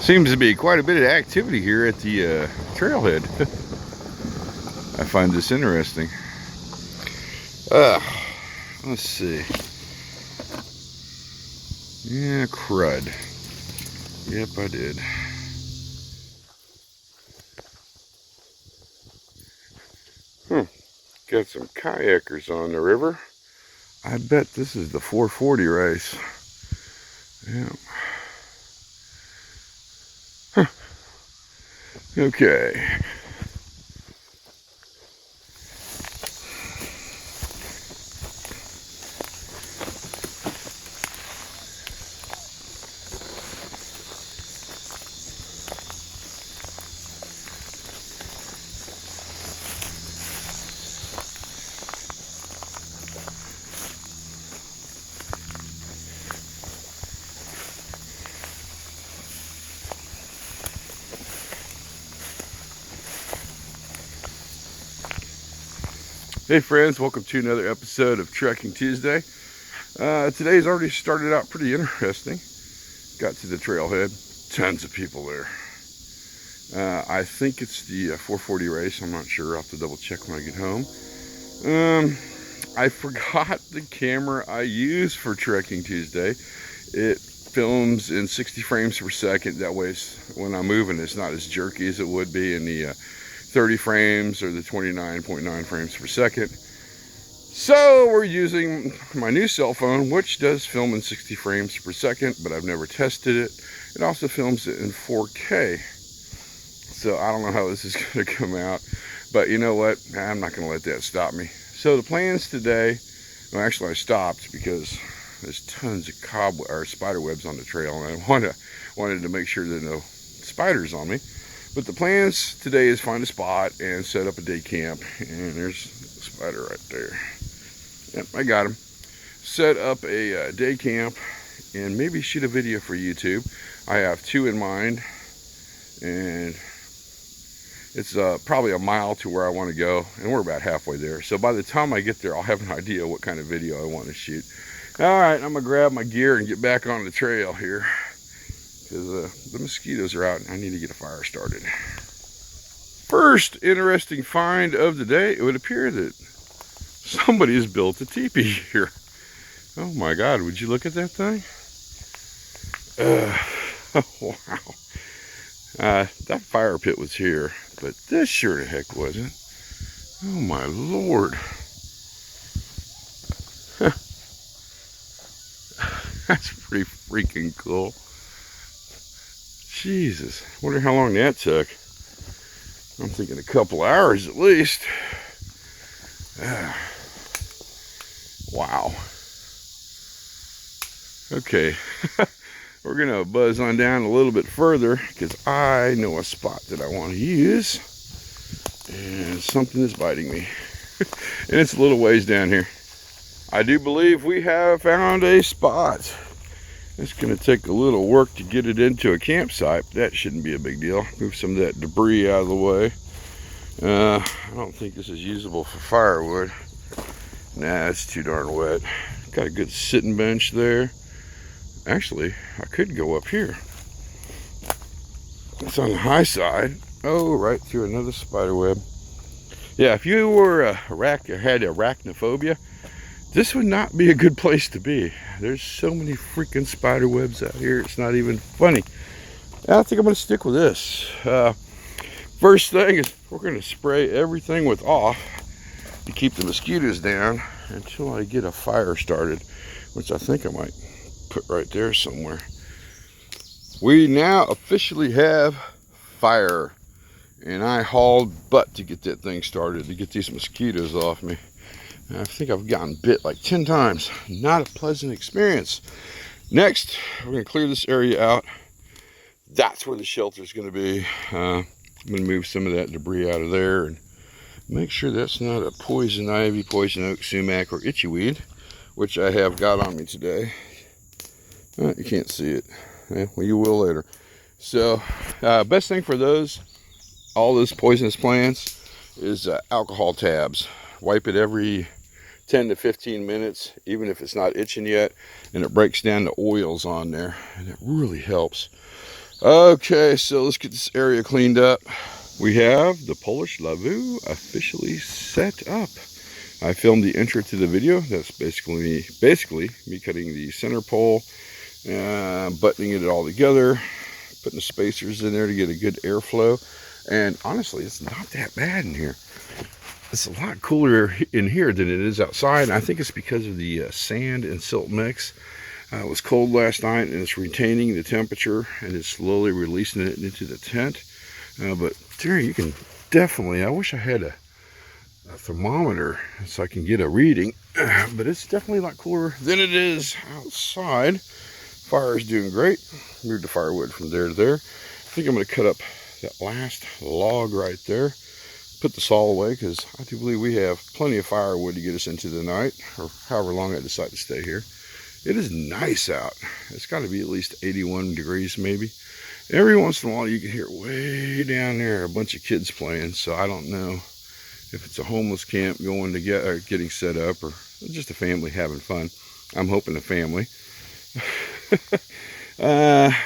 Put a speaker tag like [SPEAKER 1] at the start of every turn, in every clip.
[SPEAKER 1] Seems to be quite a bit of activity here at the trailhead. I find this interesting. Let's see. Yeah, crud. Yep, I did. Got some kayakers on the river. I bet this is the 440 race. Yeah. Okay. Hey friends, welcome to another episode of Trekking Tuesday. Today's already started out pretty interesting. Got to the trailhead, tons of people there. I think it's the 440 race, I'm not sure, I'll have to double check when I get home. I forgot the camera I use for Trekking Tuesday. It films in 60 frames per second, that way when I'm moving it's not as jerky as it would be in the 30 frames or the 29.9 frames per second. So we're using my new cell phone, which does film in 60 frames per second, but I've never tested it. It also films it in 4K. So I don't know how this is going to come out, but you know what? I'm not going to let that stop me. So the plans today, well, actually I stopped because there's tons of spider webs on the trail, and I wanted to make sure there are no spiders on me. But the plans today is find a spot and set up a day camp. And there's a spider right there. Yep, I got him. Set up a day camp and maybe shoot a video for YouTube. I have two in mind, and it's probably a mile to where I want to go, and we're about halfway there. So by the time I get there, I'll have an idea what kind of video I want to shoot. All right, I'm gonna grab my gear and get back on the trail here, because the mosquitoes are out and I need to get a fire started. First interesting find of the day, it would appear that somebody has built a teepee here. Oh my God, would you look at that thing? Wow. That fire pit was here, but this sure the heck wasn't. Oh my Lord. That's pretty freaking cool. Jesus, wonder how long that took. I'm thinking a couple hours at least. Wow. Okay, we're gonna buzz on down a little bit further because I know a spot that I want to use, and something is biting me. And it's a little ways down here. I do believe we have found a spot. It's going to take a little work to get it into a campsite, but that shouldn't be a big deal. Move some of that debris out of the way. I don't think this is usable for firewood. Nah, it's too darn wet. Got a good sitting bench there. Actually, I could go up here. It's on the high side. Oh, right through another spider web. Yeah, if you were had arachnophobia, this would not be a good place to be. There's so many freaking spider webs out here, it's not even funny. I think I'm gonna stick with this. First thing is we're gonna spray everything with off to keep the mosquitoes down until I get a fire started, which I think I might put right there somewhere. We now officially have fire, and I hauled butt to get that thing started, to get these mosquitoes off me. I think I've gotten bit like 10 times. Not a pleasant experience. Next, we're going to clear this area out. That's where the shelter is going to be. I'm going to move some of that debris out of there and make sure that's not a poison ivy, poison oak, sumac, or itchy weed, which I have got on me today. You can't see it. Yeah, well, you will later. So, best thing for all those poisonous plants is alcohol tabs. Wipe it every 10 to 15 minutes, even if it's not itching yet, and it breaks down the oils on there, and it really helps. Okay, so let's get this area cleaned up. We have the Polish Lavu officially set up. I filmed the intro to the video. That's basically me cutting the center pole, buttoning it all together, putting the spacers in there to get a good airflow. And honestly, it's not that bad in here. It's a lot cooler in here than it is outside. And I think it's because of the sand and silt mix. It was cold last night, and it's retaining the temperature, and it's slowly releasing it into the tent. But there, you can definitely, I wish I had a thermometer so I can get a reading, but it's definitely a lot cooler than it is outside. Fire is doing great. Moved the firewood from there to there. I think I'm going to cut up that last log right there, put the saw away, because I do believe we have plenty of firewood to get us into the night, or however long I decide to stay here. It is nice out. It's got to be at least 81 degrees maybe. Every once in a while you can hear way down there a bunch of kids playing, so I don't know if it's a homeless camp going to getting set up, or just a family having fun. I'm hoping a family.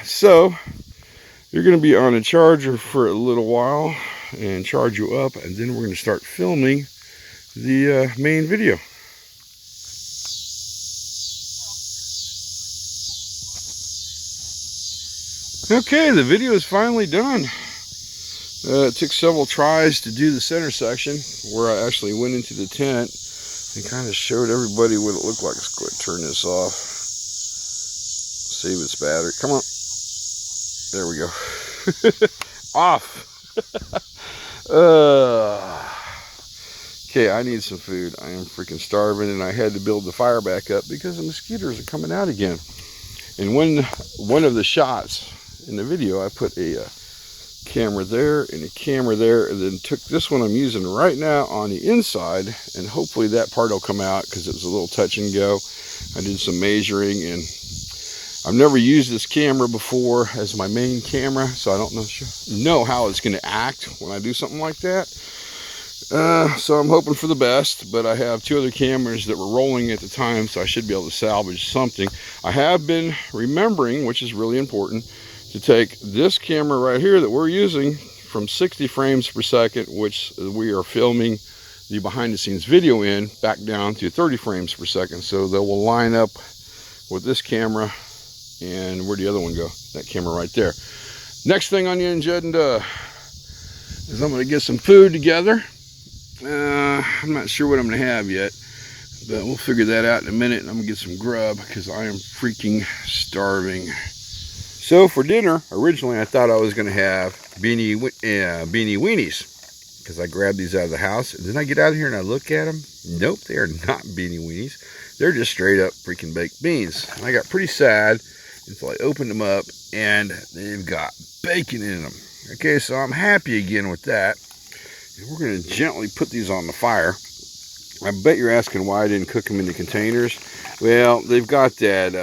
[SPEAKER 1] So you're going to be on a charger for a little while and charge you up, and then we're going to start filming the main video. Okay, the video is finally done. It took several tries to do the center section, where I actually went into the tent and kind of showed everybody what it looked like. Let's go ahead and turn this off. Save its battery. Come on. There we go. Off. Okay, I need some food. I am freaking starving, and I had to build the fire back up because the mosquitoes are coming out again. And one of the shots in the video, I put a camera there and a camera there, and then took this one I'm using right now on the inside, and hopefully that part will come out because it was a little touch and go. I did some measuring, and I've never used this camera before as my main camera, so I don't know how it's going to act when I do something like that. So I'm hoping for the best, but I have two other cameras that were rolling at the time, so I should be able to salvage something. I have been remembering, which is really important, to take this camera right here that we're using from 60 frames per second, which we are filming the behind the scenes video in, back down to 30 frames per second, so they will line up with this camera. And where'd the other one go? That camera right there. Next thing on the agenda is I'm going to get some food together. I'm not sure what I'm going to have yet, but we'll figure that out in a minute. And I'm going to get some grub because I am freaking starving. So for dinner, originally I thought I was going to have beanie weenies, because I grabbed these out of the house. And then I get out of here and I look at them. Nope, they are not beanie weenies. They're just straight up freaking baked beans. And I got pretty sad until I opened them up, and they've got bacon in them. Okay, so I'm happy again with that. And we're going to gently put these on the fire. I bet you're asking why I didn't cook them in the containers. Well, they've got that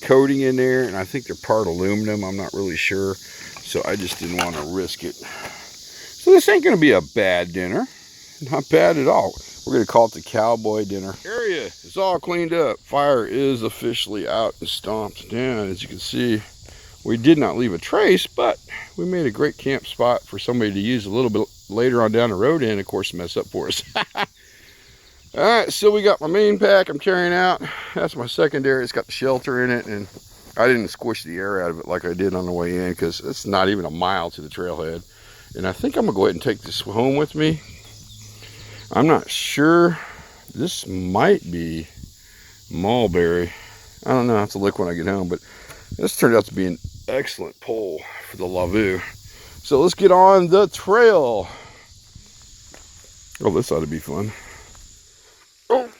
[SPEAKER 1] coating in there, and I think they're part aluminum. I'm not really sure, so I just didn't want to risk it. So this ain't going to be a bad dinner. Not bad at all. We're going to call it the cowboy dinner. Area is all cleaned up. Fire is officially out and stomped down. As you can see, we did not leave a trace, but we made a great camp spot for somebody to use a little bit later on down the road, and of course mess up for us. All right, so we got my main pack I'm carrying out. That's my secondary. It's got the shelter in it, and I didn't squish the air out of it like I did on the way in, because it's not even a mile to the trailhead. And I think I'm going to go ahead and take this home with me. I'm not sure. This might be mulberry. I don't know. I have to look when I get home, but this turned out to be an excellent pole for the Lavu. So let's get on the trail. Oh, this ought to be fun. Oh.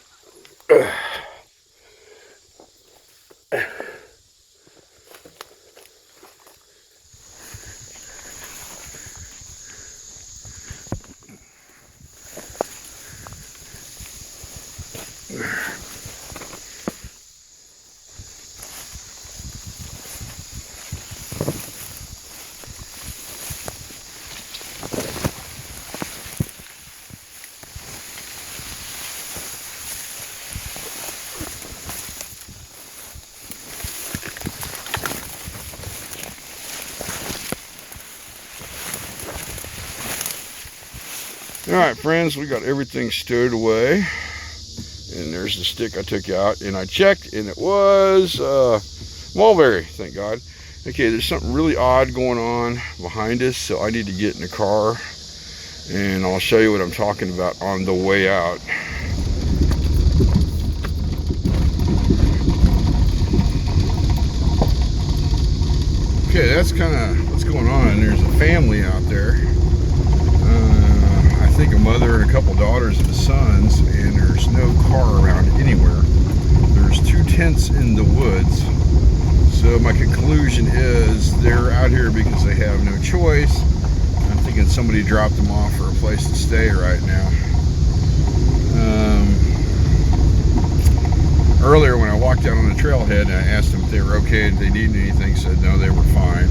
[SPEAKER 1] Alright friends, we got everything stowed away. And there's the stick I took out. And I checked and it was mulberry, thank God. Okay, there's something really odd going on behind us, so I need to get in the car. And I'll show you what I'm talking about on the way out. Okay, that's kind of what's going on. There's a family out there. I think a mother and a couple daughters and sons, and there's no car around anywhere. There's 2 tents in the woods. So my conclusion is they're out here because they have no choice. I'm thinking somebody dropped them off for a place to stay right now. Earlier when I walked down on the trailhead and I asked them if they were okay, if they needed anything, said no, they were fine.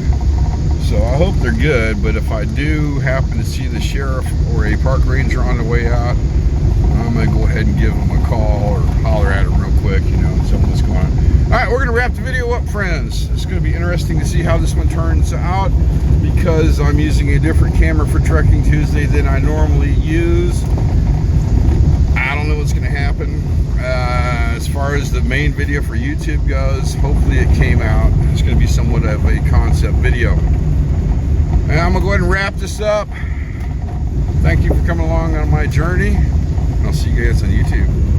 [SPEAKER 1] So I hope they're good, but if I do happen to see the sheriff or a park ranger on the way out, I'm going to go ahead and give them a call or holler at them real quick, you know, and tell them what's going on. Alright, we're going to wrap the video up, friends. It's going to be interesting to see how this one turns out because I'm using a different camera for Trekking Tuesday than I normally use. I don't know what's going to happen. As far as the main video for YouTube goes, hopefully it came out. It's going to be somewhat of a concept video. And I'm going to go ahead and wrap this up. Thank you for coming along on my journey. And I'll see you guys on YouTube.